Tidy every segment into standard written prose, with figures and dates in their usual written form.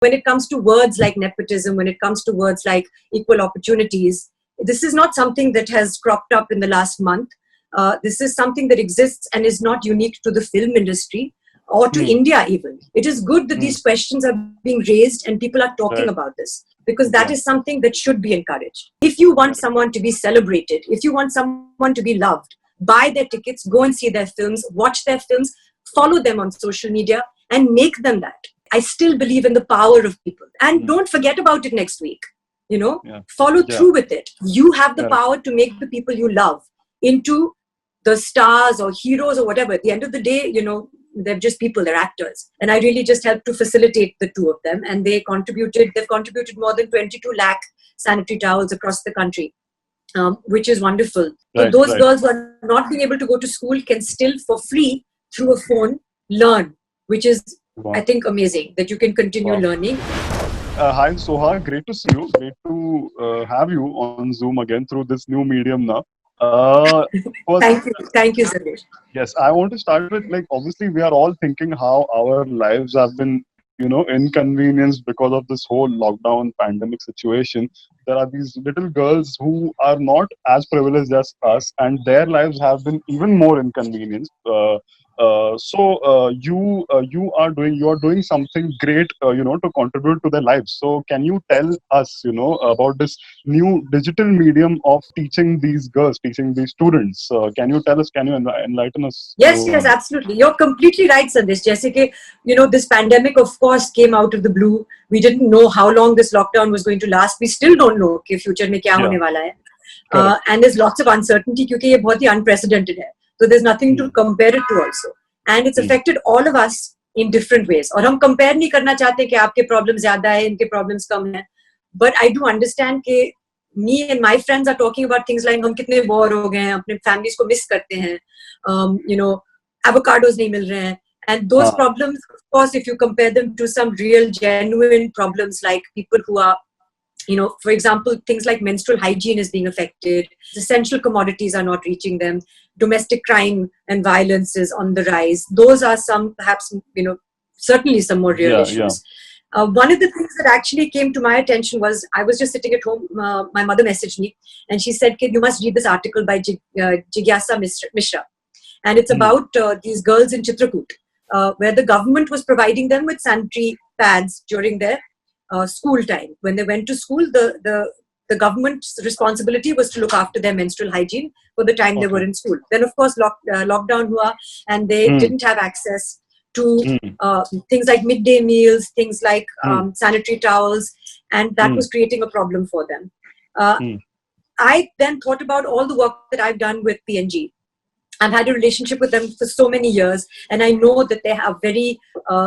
when it comes to words like nepotism, when it comes to words like equal opportunities, this is not something that has cropped up in the last month. This is something that exists and is not unique to the film industry or to India even. It is good that these questions are being raised and people are talking about this, because that is something that should be encouraged. If you want someone to be celebrated, if you want someone to be loved, buy their tickets, go and see their films, watch their films, follow them on social media and make them that. I still believe in the power of people. And don't forget about it next week. Follow through with it. You have the power to make the people you love into the stars or heroes or whatever. At the end of the day, they're just people, they're actors. And I really just helped to facilitate the two of them. And they've contributed more than 22 lakh sanitary towels across the country, which is wonderful. So those girls who are not being able to go to school can still, for free, through a phone, learn, which is, I think, amazing that you can continue learning. Hi, Soha. Great to see you. Great to have you on Zoom again through this new medium now. Thank you, Sandesh. Yes, I want to start with, obviously we are all thinking how our lives have been, inconvenienced because of this whole lockdown pandemic situation. There are these little girls who are not as privileged as us, and their lives have been even more inconvenienced. So you are doing something great, to contribute to their lives. So can you tell us, about this new digital medium of teaching these girls, teaching these students? Can you enlighten us? Yes, absolutely. You're completely right, Sandesh. Jaise ke, this pandemic, of course, came out of the blue. We didn't know how long this lockdown was going to last. We still don't know कि future में क्या होने वाला है. And there's lots of uncertainty क्योंकि ये बहुत ही unprecedented है. So there's nothing to compare it to also. And it's affected all of us in different ways. और हम compare नहीं करना चाहते कि आपके problems ज़्यादा है, इनके problems कम हैं. But I do understand कि me and my friends are talking about things like हम कितने bore हो गए हैं, अपने families को miss करते हैं, avocados नहीं मिल रहे हैं. And those problems, of course, if you compare them to some real, genuine problems like people who are, for example, things like menstrual hygiene is being affected, essential commodities are not reaching them, domestic crime and violence is on the rise. Those are some, perhaps, certainly some more real issues. One of the things that actually came to my attention was, I was just sitting at home, my mother messaged me, and she said, "Kid, you must read this article by Jigyasa Mishra. And it's about these girls in Chitrakoot, where the government was providing them with sanitary pads during their school time. When they went to school, the government's responsibility was to look after their menstrual hygiene for the time they were in school. Then, of course, lockdown hua, and they didn't have access to things like midday meals, things like sanitary towels, and that was creating a problem for them. I then thought about all the work that I've done with PNG. I've had a relationship with them for so many years, and I know that they are very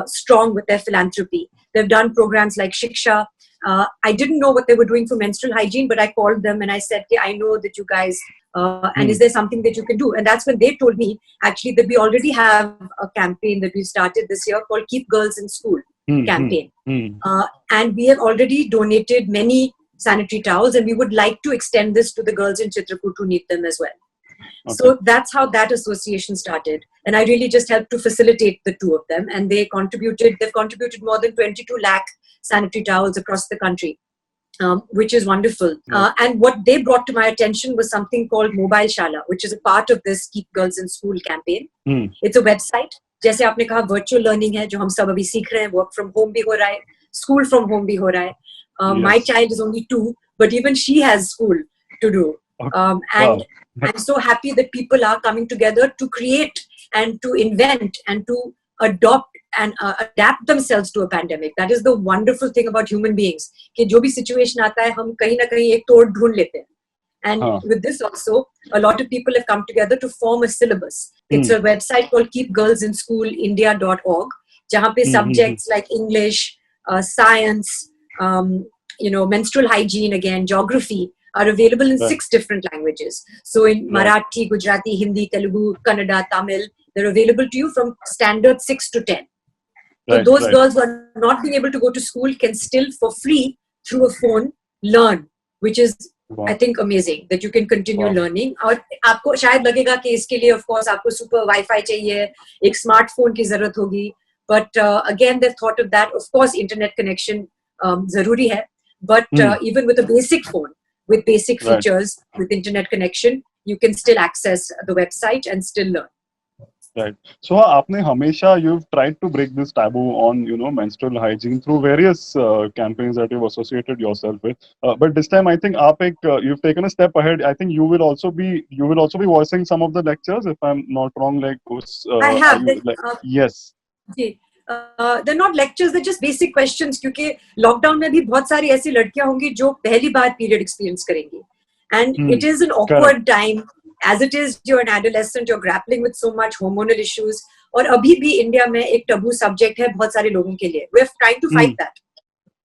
strong with their philanthropy. They've done programs like Shiksha. I didn't know what they were doing for menstrual hygiene, but I called them and I said, "I know that you guys, and is there something that you can do?" And that's when they told me, actually, that we already have a campaign that we started this year called Keep Girls in School campaign. And we have already donated many sanitary towels, and we would like to extend this to the girls in Chitrakoot who need them as well. Okay. So that's how that association started. And I really just helped to facilitate the two of them. And they've contributed more than 22 lakh sanitary towels across the country, which is wonderful. And what they brought to my attention was something called Mobile Shala, which is a part of this Keep Girls in School campaign. It's a website. जैसे आपने कहा virtual learning है, जो हम सब अभी सीख रहे हैं, work from home भी हो रहा है, school from home भी हो रहा है. My child is only 2, but even she has school to do. And I'm so happy that people are coming together to create and to invent and to adopt and adapt themselves to a pandemic. That is the wonderful thing about human beings. कि जो भी situation आता है, हम कहीं ना कहीं एक तोड़ ढूंढ लेते हैं. And with this also, a lot of people have come together to form a syllabus. It's a website called keepgirlsinschoolindia.org, जहाँ पे subjects like English, science, menstrual hygiene, again, geography, are available in 6 different languages. So in Marathi, Gujarati, Hindi, Telugu, Kannada, Tamil, they're available to you from standard 6 to 10. So those girls who are not being able to go to school can still, for free, through a phone, learn, which is, I think, amazing that you can continue learning. और आपको शायद लगेगा कि इसके लिए, of course, आपको super Wi-Fi चाहिए, एक smartphone की जरूरत होगी. But again, they've thought of that. Of course, internet connection zaruri hai. But even with a basic phone, with basic Right. features, with internet connection, you can still access the website and still learn. Right. So आपने हमेशा you've tried to break this taboo on menstrual hygiene through various campaigns that you've associated yourself with. But this time I think आप एक you've taken a step ahead. I think you will also be voicing some of the lectures if I'm not wrong. Like I are have. you like yes. जी they're not lectures, they're just basic questions क्योंकि lockdown में भी बहुत सारी ऐसी लड़कियां होंगी जो पहली बार पीरियड एक्सपीरियंस करेंगी and it is an Correct. awkward time as it is. You're an adolescent, you're grappling with so much hormonal issues और अभी भी इंडिया में एक टबू सब्जेक्ट है बहुत सारे लोगों के लिए. We're trying to fight that.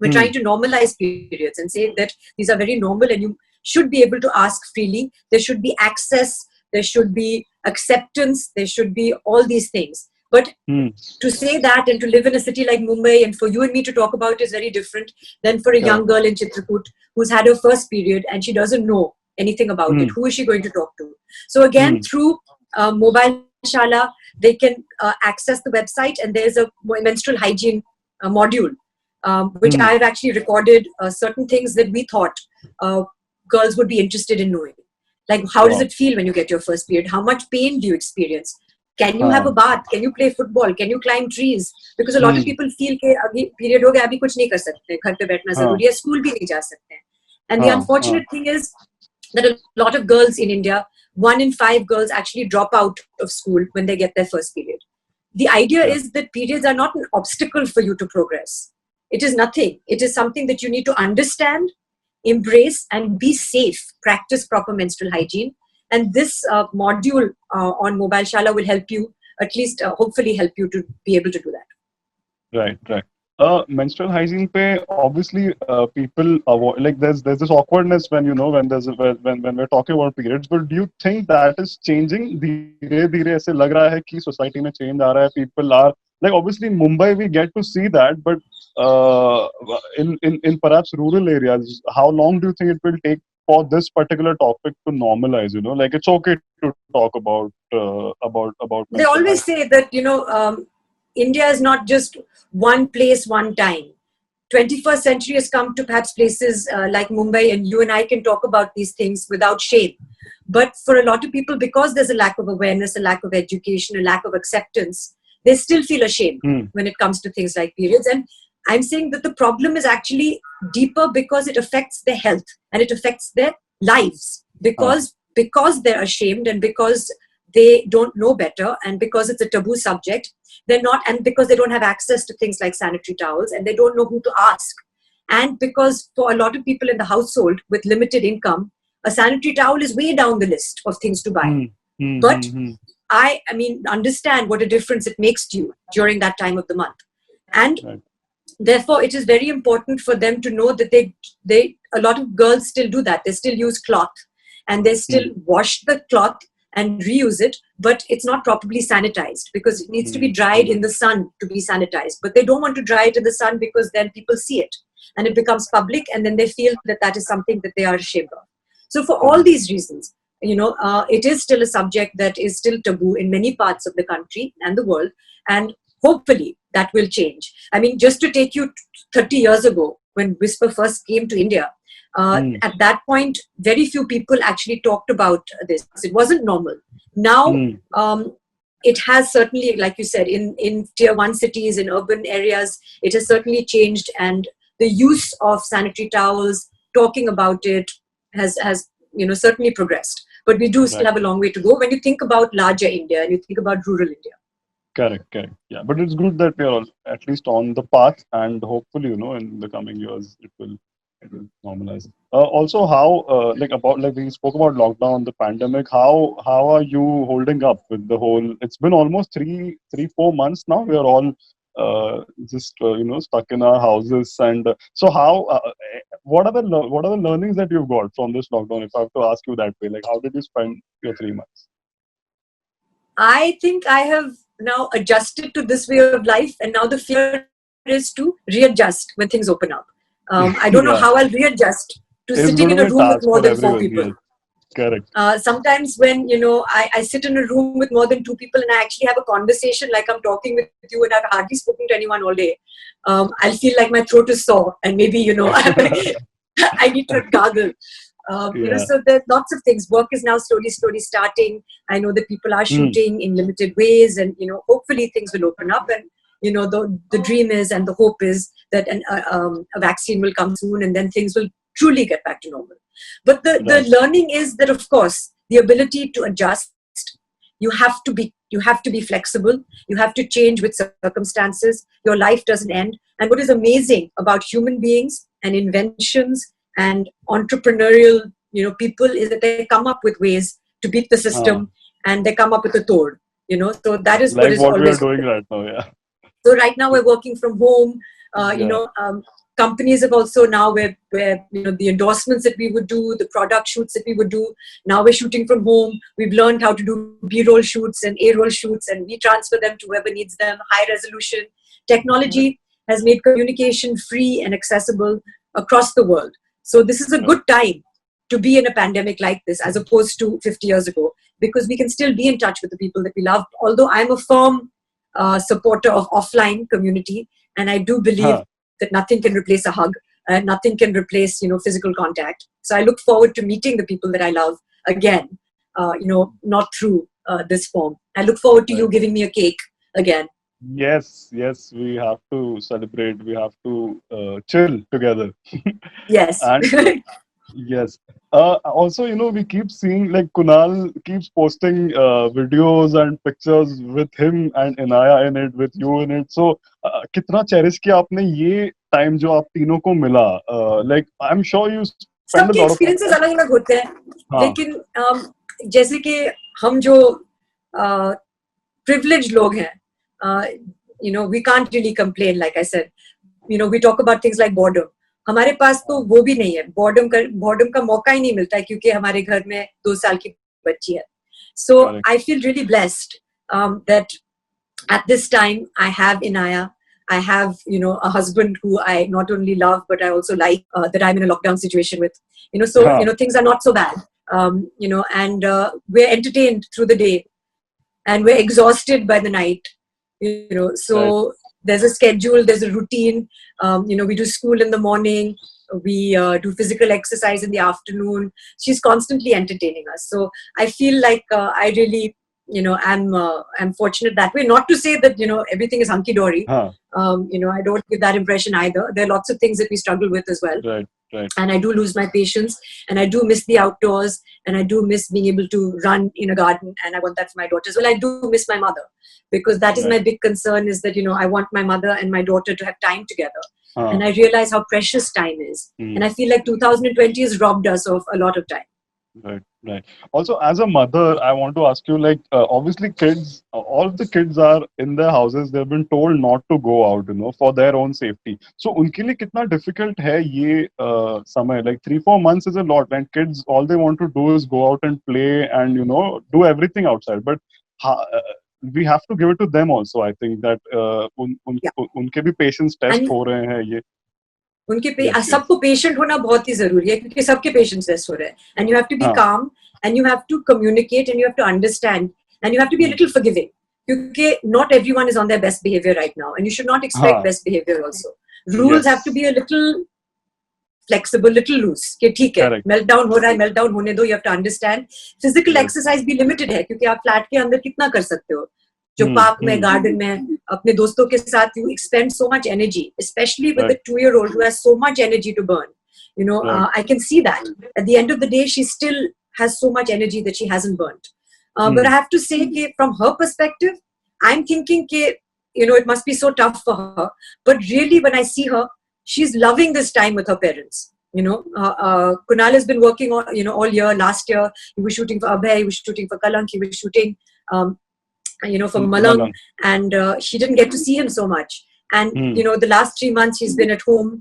We're trying to normalize periods and say that these are very normal and you should be able to ask freely. There should be access, there should be acceptance, there should be all these things. But to say that and to live in a city like Mumbai and for you and me to talk about is very different than for a young girl in Chitrakoot who's had her first period and she doesn't know anything about it. Who is she going to talk to? So again, through Mobile Shala, they can access the website and there's a menstrual hygiene module, which I've actually recorded certain things that we thought girls would be interested in knowing. Like, how does it feel when you get your first period? How much pain do you experience? Can you have a bath? Can you play football? Can you climb trees? Because a lot of people feel कि अभी period हो गया अभी कुछ नहीं कर सकते, घर पे बैठना जरूरी है, स्कूल भी नहीं जा सकते हैं. And the unfortunate thing is that a lot of girls in India, 1 in 5 girls actually drop out of school when they get their first period. The idea is that periods are not an obstacle for you to progress. It is nothing. It is something that you need to understand, embrace, and be safe. Practice proper menstrual hygiene. And this module on Mobile Shala will help you, at least hopefully help you to be able to do that. Right. Menstrual hygiene pe obviously people avoid, like there's this awkwardness when when there's when we're talking about periods. But do you think that is changing? धीरे धीरे ऐसे लग रहा है कि society में change आ रहा है. People are like, obviously in Mumbai we get to see that, but in perhaps rural areas, how long do you think it will take for this particular topic to normalize? Like it's okay to talk about They always say that India is not just one place, one time. 21st century has come to perhaps places like Mumbai, and you and I can talk about these things without shame. But for a lot of people, because there's a lack of awareness, a lack of education, a lack of acceptance, they still feel ashamed when it comes to things like periods. And I'm saying that the problem is actually deeper because it affects their health and it affects their lives. Because they're ashamed and because they don't know better and because it's a taboo subject, they're not, and because they don't have access to things like sanitary towels and they don't know who to ask. And because for a lot of people in the household with limited income, a sanitary towel is way down the list of things to buy. But I mean, understand what a difference it makes to you during that time of the month. And therefore, it is very important for them to know that a lot of girls still do that. They still use cloth and they still wash the cloth and reuse it, but it's not properly sanitized because it needs to be dried in the sun to be sanitized. But they don't want to dry it in the sun because then people see it and it becomes public and then they feel that that is something that they are ashamed of. So for all these reasons, it is still a subject that is still taboo in many parts of the country and the world. And hopefully that will change. I mean, just to take you 30 years ago, when Whisper first came to India, at that point, very few people actually talked about this. It wasn't normal. Now, it has certainly, like you said, in tier 1 cities, in urban areas, it has certainly changed. And the use of sanitary towels, talking about it, has certainly progressed. But we do still have a long way to go when you think about larger India and you think about rural India. Correct. Yeah, but it's good that we are at least on the path, and hopefully, in the coming years, it will normalize. Also, how like we spoke about lockdown, the pandemic. How are you holding up with the whole? It's been almost 4 months now. We are all just stuck in our houses, and so how? What are the learnings that you've got from this lockdown? If I have to ask you that way, like how did you spend your 3 months? I think I have now adjusted to this way of life, and now the fear is to readjust when things open up. I don't know how I'll readjust to sitting in a room with more than 4 people. Yes. Correct. Sometimes when, I sit in a room with more than two people and I actually have a conversation like I'm talking with you and I've hardly spoken to anyone all day, I'll feel like my throat is sore and maybe, I need to gargle. Yeah. So there's lots of things. Work is now slowly starting. I know that people are Hmm. shooting in limited ways and, hopefully things will open up and, the dream is and the hope is that a vaccine will come soon and then things will truly get back to normal. But the Right. learning is that, of course, the ability to adjust, you have to be flexible. You have to change with circumstances. Your life doesn't end. And what is amazing about human beings and inventions and entrepreneurial, people is that they come up with ways to beat the Uh, system and they come up with a tord. So that is what like is what we are always. doing right now. Yeah. So right now we're working from home. Yeah. Companies have also now where the endorsements that we would do, the product shoots that we would do. Now we're shooting from home. We've learned how to do B-roll shoots and A-roll shoots, and we transfer them to whoever needs them. High resolution technology has made communication free and accessible across the world. So this is a good time to be in a pandemic like this, as opposed to 50 years ago, because we can still be in touch with the people that we love. Although I'm a firm supporter of offline community, and I do believe that nothing can replace a hug, and nothing can replace physical contact. So I look forward to meeting the people that I love again, not through this form. I look forward to you giving me a cake again. Yes, yes, we have to celebrate. We have to chill together. Yes. And yes. Also, we keep seeing like Kunal keeps posting videos and pictures with him and Inaya in it, with you in it. So, कितना cherish किया आपने ये time जो आप तीनों को मिला? Like, I'm sure you spend a lot सबके of time. एक्सपीरियंसेस अलग अलग होते हैं, हाँ. लेकिन जैसे कि हम जो privileged लोग हैं, we can't really complain. Like I said, we talk about things like boredom. हमारे पास तो वो भी नहीं है, boredom का मौका ही नहीं मिलता है क्योंकि हमारे घर में 2 साल की बच्ची है. So Correct. I feel really blessed that at this time I have Inaaya. I have, a husband who I not only love, but I also like, that I'm in a lockdown situation with. So, things are not so bad. And we're entertained through the day and we're exhausted by the night. So Right. there's a schedule, there's a routine. We do school in the morning. We do physical exercise in the afternoon. She's constantly entertaining us. So I feel like I really, I'm fortunate that way. Not to say that, everything is hunky-dory. Huh. I don't give that impression either. There are lots of things that we struggle with as well. Right. Right. And I do lose my patience, and I do miss the outdoors, and I do miss being able to run in a garden, and I want that for my daughters. Well, I do miss my mother, because that is my big concern, is that, I want my mother and my daughter to have time together. And I realize how precious time is. And I feel like 2020 has robbed us of a lot of time. Right, right. Also, as a mother, I want to ask you, like, obviously, kids, all of the kids are in their houses. They've been told not to go out, for their own safety. So, उनके लिए कितना difficult है ये समय? Like 3-4 months is a lot, and kids, all they want to do is go out and play and do everything outside. But we have to give it to them also. I think that उनके भी patience test हो रहे हैं ये. उनके सबको patient होना बहुत ही जरूरी है, क्योंकि सबके पेशेंट टेस्ट हो रहे हैं. And you have to be calm, and you have to communicate, and you have to understand, and you have to be a little forgiving, क्योंकि not everyone is on their best behaviour right now, and you should not expect best behaviour also. Rules have to be a little flexible, little loose, कि ठीक है, meltdown हो रहा है, meltdown होने दो. You have to understand. Physical exercise भी limited है, क्योंकि आप फ्लैट के अंदर कितना कर सकते हो. जो पार्क में, गार्डन में, अपने दोस्तों के साथ, you expend so much energy, especially with a 2-year-old who has so much energy to burn. I can see that. At the end of the day, she still has so much energy that she hasn't burnt. But I have to say, from her perspective, I'm thinking, it must be so tough for her. But really, when I see her, she's loving this time with her parents. Kunal has been working on, all year. Last year, he was shooting for Abhay, he was shooting for Kalank, he was shooting for Malang, and she didn't get to see him so much. And, the last 3 months she's been at home.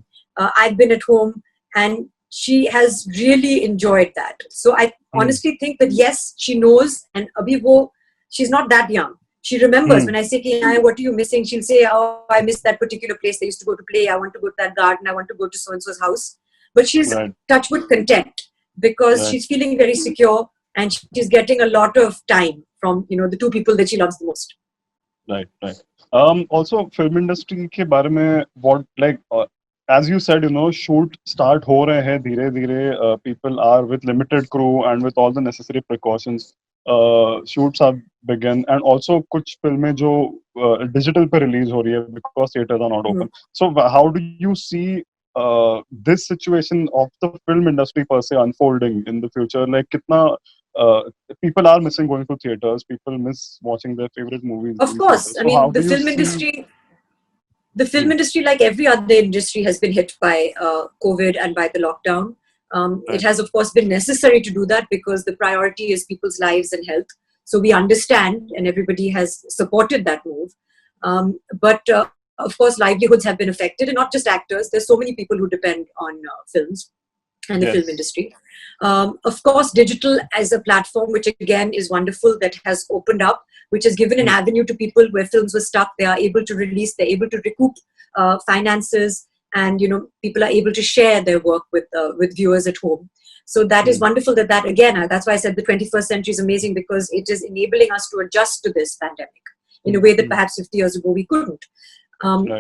I've been at home, and she has really enjoyed that. So I honestly think that, yes, she knows, and abhi she's not that young. She remembers when I say, what are you missing? She'll say, oh, I miss that particular place I used to go to play. I want to go to that garden. I want to go to so-and-so's house. But she's touch with content, because she's feeling very secure and she's getting a lot of time from, the two people that she loves the most. Right, right. Also, film industry के बारे में what like as you said, shoot start हो रहे हैं धीरे धीरे. People are with limited crew and with all the necessary precautions. Shoots have begun, and also कुछ फिल्में जो digital पे release हो रही है because theaters are not open. So how do you see this situation of the film industry per se unfolding in the future? Like kitna people are missing going to theaters. People miss watching their favorite movies Of in course, theaters. I So mean how do you see? the film industry, like every other industry, has been hit by COVID and by the lockdown. It has, of course, been necessary to do that because the priority is people's lives and health. So we understand, and everybody has supported that move. But of course, livelihoods have been affected, and not just actors. There's so many people who depend on films and the film industry. Of course, digital as a platform, which again is wonderful, that has opened up, which has given an avenue to people where films were stuck. They are able to release, they're able to recoup finances, and people are able to share their work with viewers at home. So that is wonderful. That again, that's why I said the 21st century is amazing, because it is enabling us to adjust to this pandemic in a way that perhaps 50 years ago we couldn't.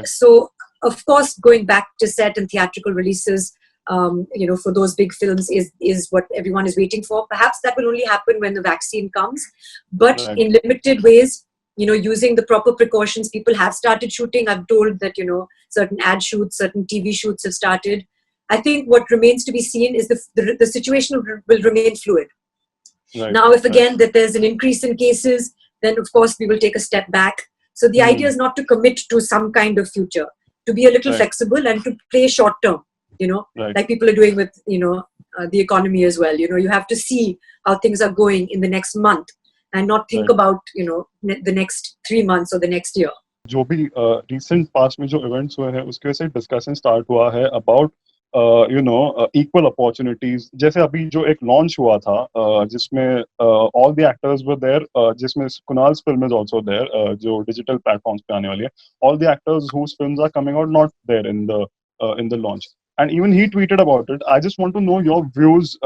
So, of course, going back to set and theatrical releases, for those big films is what everyone is waiting for. Perhaps that will only happen when the vaccine comes, but in limited ways, using the proper precautions. People have started shooting. I've told that, certain ad shoots, certain TV shoots have started. I think what remains to be seen is the situation will remain fluid. Now, if again that there's an increase in cases, then of course we will take a step back. So the idea is not to commit to some kind of future, to be a little flexible and to play short term, like people are doing with, the economy as well. You have to see how things are going in the next month and not think about, the next 3 months or the next year. जो भी recent past में जो events हुए हैं उसके वजह से discussion start हुआ है about equal opportunities. जैसे अभी जो एक launch हुआ था जिसमें all the actors were there, जिसमें Kunal's film is also there, जो digital platforms पे आने वाली है. All the actors whose films are coming out not there in the launch. And even he tweeted about it. I just want to know your views.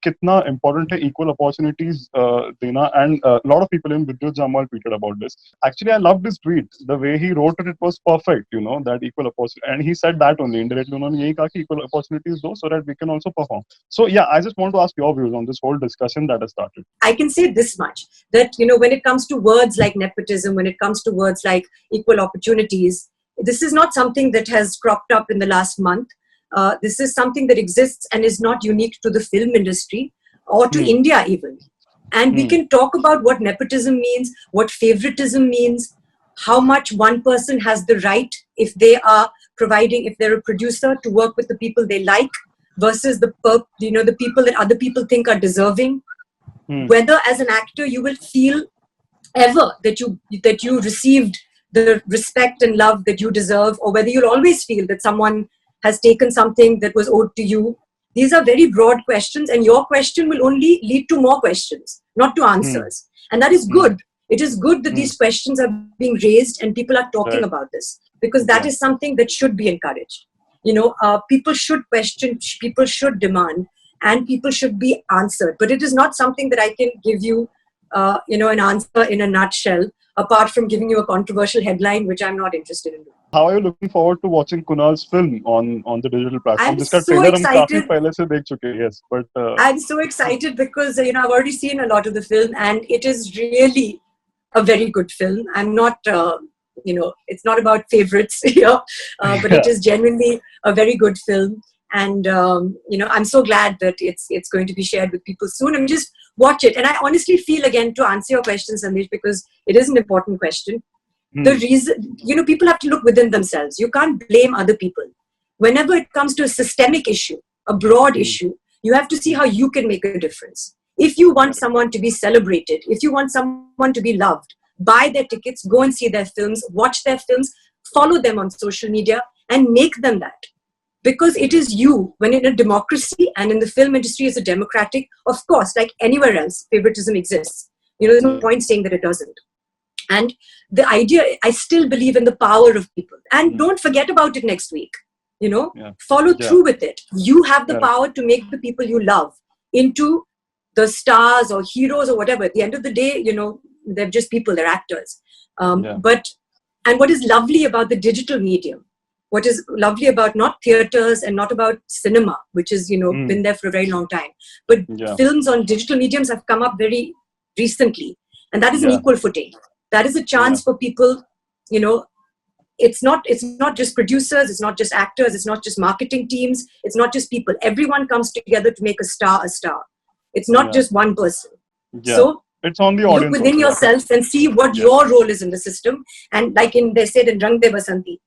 कितना important है equal opportunities देना? And a lot of people in Vidyut Jamal tweeted about this. Actually, I loved his tweet. The way he wrote it was perfect. That equal opportunity. And he said that only indirectly. उन्होंने यही कहा कि equal opportunities दो so that we can also perform. So yeah, I just want to ask your views on this whole discussion that has started. I can say this much, that when it comes to words like nepotism, when it comes to words like equal opportunities, this is not something that has cropped up in the last month. This is something that exists and is not unique to the film industry or to India even. And we can talk about what nepotism means, what favoritism means, how much one person has the right, if they are providing, if they're a producer, to work with the people they like versus the people that other people think are deserving. Whether as an actor you will feel ever that you received the respect and love that you deserve, or whether you'll always feel that someone has taken something that was owed to you. These are very broad questions, and your question will only lead to more questions, not to answers. And that is good. It is good that these questions are being raised and people are talking about this, because that is something that should be encouraged. People should question, people should demand, and people should be answered. But it is not something that I can give you, an answer in a nutshell, apart from giving you a controversial headline, which I'm not interested in doing. How are you looking forward to watching Kunal's film on the digital platform? I'm so excited. Yes, but I'm so excited because I've already seen a lot of the film, and it is really a very good film. I'm not, it's not about favorites here, but it is genuinely a very good film. And I'm so glad that it's going to be shared with people soon. I mean, just watch it. And I honestly feel, again, to answer your question, Sandesh, because it is an important question. The reason, people have to look within themselves. You can't blame other people. Whenever it comes to a systemic issue, a broad issue, you have to see how you can make a difference. If you want someone to be celebrated, if you want someone to be loved, buy their tickets, go and see their films, watch their films, follow them on social media, and make them that. Because it is you, when in a democracy, and in the film industry is a democratic, of course, like anywhere else, favoritism exists. There's no point saying that it doesn't. And the idea, I still believe in the power of people. And don't forget about it next week. Follow through with it. You have the power to make the people you love into the stars or heroes or whatever. At the end of the day, they're just people, they're actors. And what is lovely about the digital medium, what is lovely about not theaters and not about cinema, which has, been there for a very long time, but films on digital mediums have come up very recently. And that is an equal footing. That is a chance for people, it's not just producers, it's not just actors, it's not just marketing teams, it's not just people. Everyone comes together to make a star a star. It's not just one person. So it's on the look audience within yourself and see what your role is in the system. And like they said in Rang De Basanti,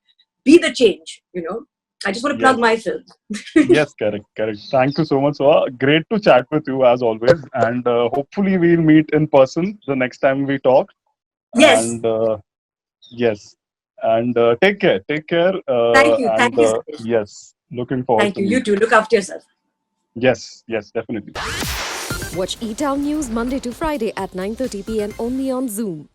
be the change, I just want to plug my film. Yes, correct. Thank you so much, Soha. Great to chat with you as always. And hopefully we'll meet in person the next time we talk. Yes. And yes. And take care. Thank you. Thank you. Yes. Looking forward Thank to you. meet. You too. Look after yourself. Yes, definitely. Watch E-Town News Monday to Friday at 9:30 p.m. only on Zoom.